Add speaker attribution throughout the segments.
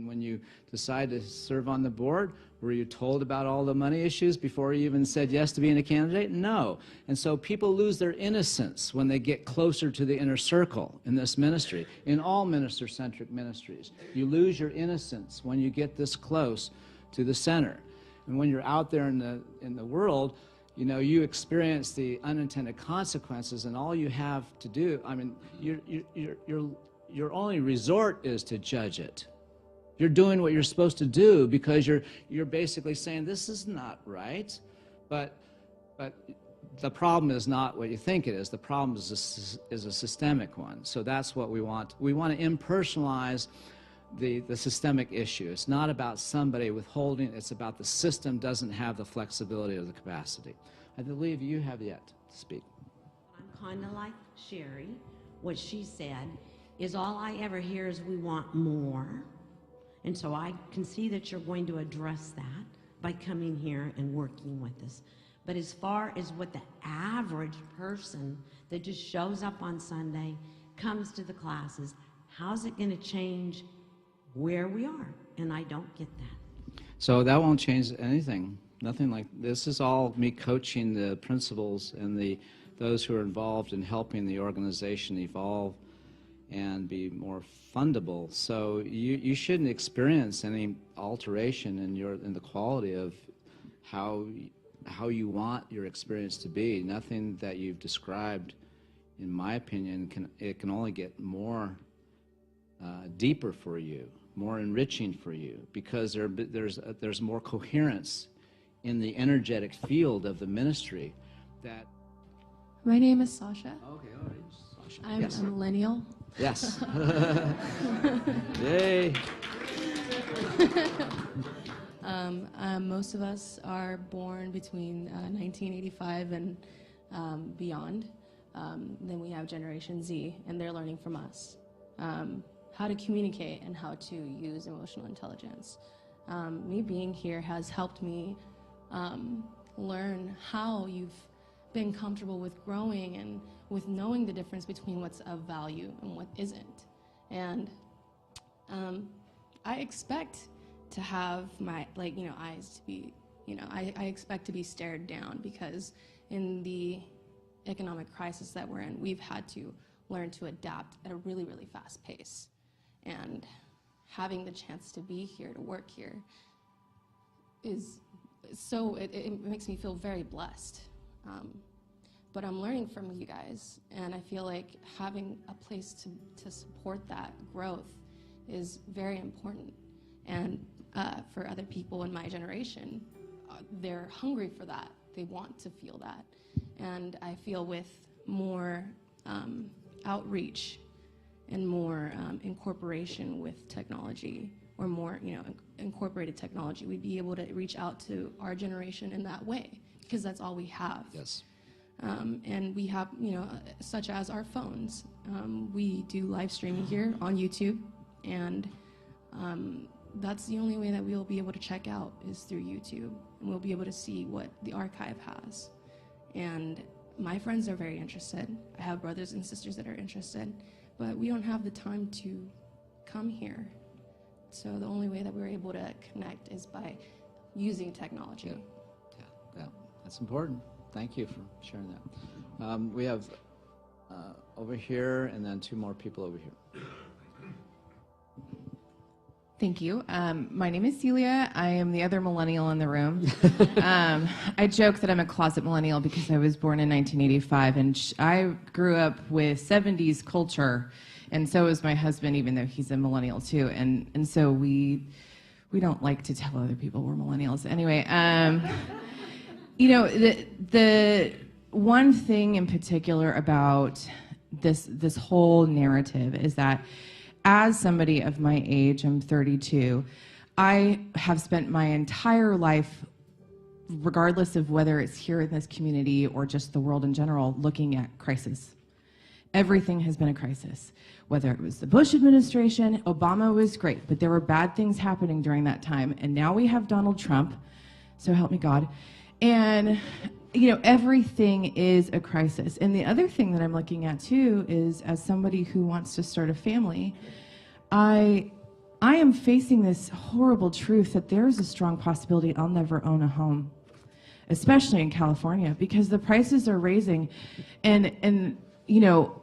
Speaker 1: And when you decide to serve on the board, were you told about all the money issues before you even said yes to being a candidate? No. And so people lose their innocence when they get closer to the inner circle in this ministry, in all minister-centric ministries. You lose your innocence when you get this close to the center. And when you're out there in the world, you know, you experience the unintended consequences, and all you have to do, I mean, your only resort is to judge it. You're doing what you're supposed to do because you're basically saying this is not right, but the problem is not what you think it is. The problem is a systemic one. So that's what we want. We want to impersonalize the systemic issue. It's not about somebody withholding. It's about the system doesn't have the flexibility or the capacity. I believe you have yet to speak.
Speaker 2: I'm kind of like Sherry. What she said is all I ever hear is we want more. And so I can see that you're going to address that by coming here and working with us. But as far as what the average person that just shows up on Sunday, comes to the classes, how's it going to change where we are? And I don't get that.
Speaker 1: So that won't change anything. Nothing like this is all me coaching the principals and those who are involved in helping the organization evolve and be more fundable. So you shouldn't experience any alteration in the quality of how you want your experience to be. Nothing that you've described, in my opinion, can only get more deeper for you, more enriching for you, because there's more coherence in the energetic field of the ministry. That.
Speaker 3: My name is Sasha.
Speaker 1: Okay, all right, Sasha.
Speaker 3: I'm
Speaker 1: Yes.
Speaker 3: a millennial.
Speaker 1: Yes. Yay.
Speaker 3: Most of us are born between 1985 and beyond. Then we have Generation Z, and they're learning from us how to communicate and how to use emotional intelligence. Me being here has helped me learn how you've been comfortable with growing and with knowing the difference between what's of value and what isn't. And I expect to have my, eyes to be, I expect to be stared down, because in the economic crisis that we're in, we've had to learn to adapt at a really, really fast pace. And having the chance to be here, to work here, is so, it makes me feel very blessed. But I'm learning from you guys, and I feel like having a place to support that growth is very important. And for other people in my generation, they're hungry for that. They want to feel that. And I feel with more outreach and more incorporation with technology, or more, incorporated technology, we'd be able to reach out to our generation in that way, because that's all we have.
Speaker 1: Yes.
Speaker 3: And we have, such as our phones. We do live streaming here on YouTube, and that's the only way that we'll be able to check out is through YouTube, and we'll be able to see what the archive has. And my friends are very interested. I have brothers and sisters that are interested, but we don't have the time to come here. So the only way that we're able to connect is by using technology.
Speaker 1: Yeah, that's important. Thank you for sharing that. We have over here, and then two more people over here.
Speaker 4: Thank you. My name is Celia. I am the other millennial in the room. I joke that I'm a closet millennial because I was born in 1985, and I grew up with 70s culture, and so is my husband, even though he's a millennial too. And so we don't like to tell other people we're millennials. Anyway, the one thing in particular about this whole narrative is that, as somebody of my age, I'm 32, I have spent my entire life, regardless of whether it's here in this community or just the world in general, looking at crisis. Everything has been a crisis. Whether it was the Bush administration, Obama was great, but there were bad things happening during that time. And now we have Donald Trump, so help me God. And everything is a crisis. And the other thing that I'm looking at too is, as somebody who wants to start a family, I I am facing this horrible truth that there's a strong possibility I'll never own a home, especially in California, because the prices are raising, and you know,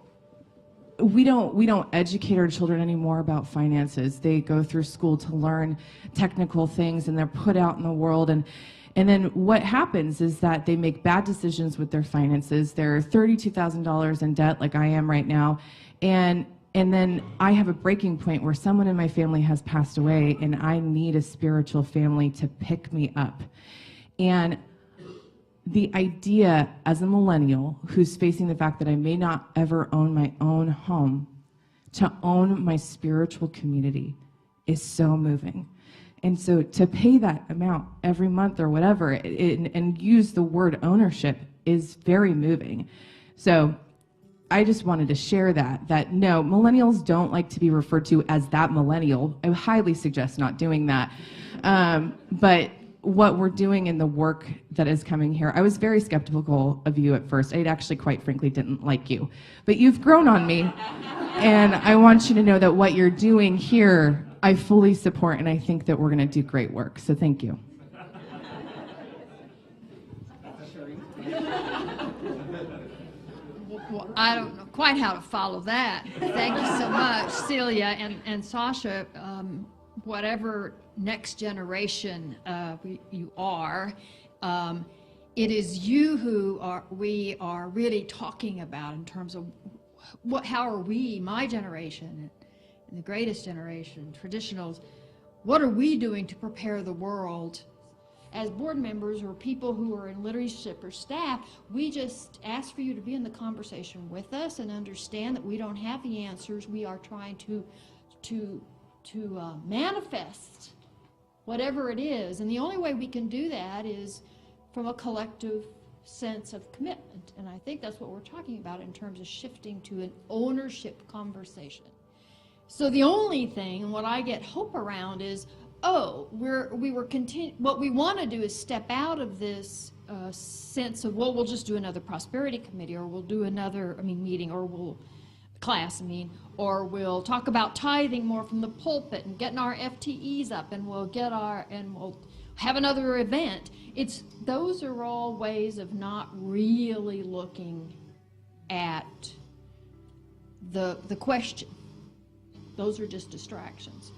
Speaker 4: we don't educate our children anymore about finances. They go through school to learn technical things, and they're put out in the world, and then what happens is that they make bad decisions with their finances. They're $32,000 in debt, like I am right now, and then I have a breaking point where someone in my family has passed away, and I need a spiritual family to pick me up. And the idea as a millennial who's facing the fact that I may not ever own my own home, to own my spiritual community is so moving. And so to pay that amount every month or whatever and use the word ownership is very moving. So I just wanted to share that no, millennials don't like to be referred to as that millennial. I highly suggest not doing that. But what we're doing in the work that is coming here, I was very skeptical of you at first. I actually, quite frankly, didn't like you. But you've grown on me. And I want you to know that what you're doing here, I fully support, and I think that we're going to do great work. So thank you.
Speaker 5: Well, I don't know quite how to follow that. Thank you so much, Celia and Sasha. Whatever next generation you are, it is you who we are really talking about in terms of how are we, my generation and the greatest generation, traditionals, what are we doing to prepare the world? As board members or people who are in leadership or staff, we just ask for you to be in the conversation with us and understand that we don't have the answers. We are trying to manifest whatever it is. And the only way we can do that is from a collective sense of commitment. And I think that's what we're talking about in terms of shifting to an ownership conversation. So the only thing, and what I get hope around is, what we want to do is step out of this sense of, well, we'll just do another prosperity committee, or we'll do another, meeting, or or we'll talk about tithing more from the pulpit and getting our FTEs up, and we'll have another event. Those are all ways of not really looking at the question. Those are just distractions.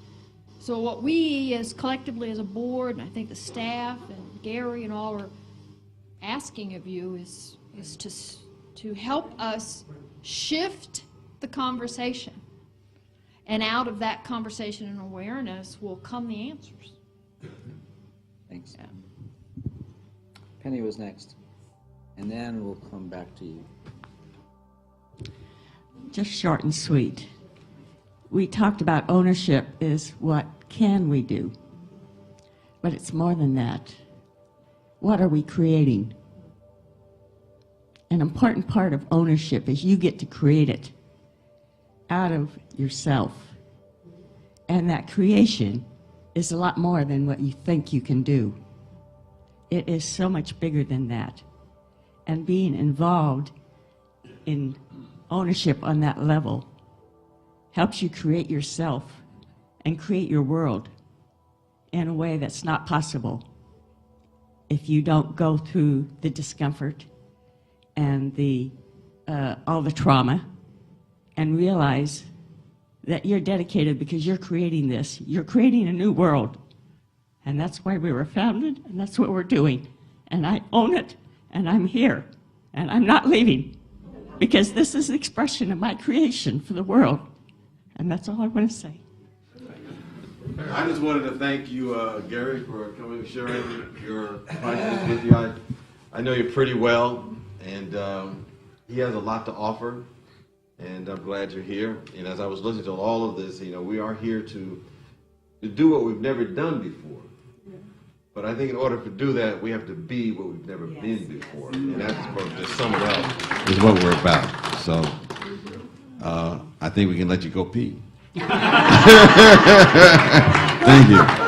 Speaker 5: So what we as collectively as a board, and I think the staff and Gary and all are asking of you is to help us shift the conversation. And out of that conversation and awareness will come the answers.
Speaker 1: Thanks. Yeah. Penny was next. And then we'll come back to you.
Speaker 6: Just short and sweet. We talked about ownership is what can we do? But it's more than that. What are we creating? An important part of ownership is you get to create it out of yourself. And that creation is a lot more than what you think you can do. It is so much bigger than that. And being involved in ownership on that level helps you create yourself and create your world in a way that's not possible if you don't go through the discomfort and all the trauma and realize that you're dedicated because you're creating this. You're creating a new world. And that's why we were founded, and that's what we're doing. And I own it, and I'm here, and I'm not leaving, because this is the expression of my creation for the world. And that's all I want to say.
Speaker 7: I just wanted to thank you, Gary, for coming and sharing your findings with you. I know you pretty well, and he has a lot to offer, and I'm glad you're here. And as I was listening to all of this, we are here to do what we've never done before. But I think in order to do that, we have to be what we've never been before. And that's, to sum it up, is what we're about. So I think we can let you go pee. Thank you.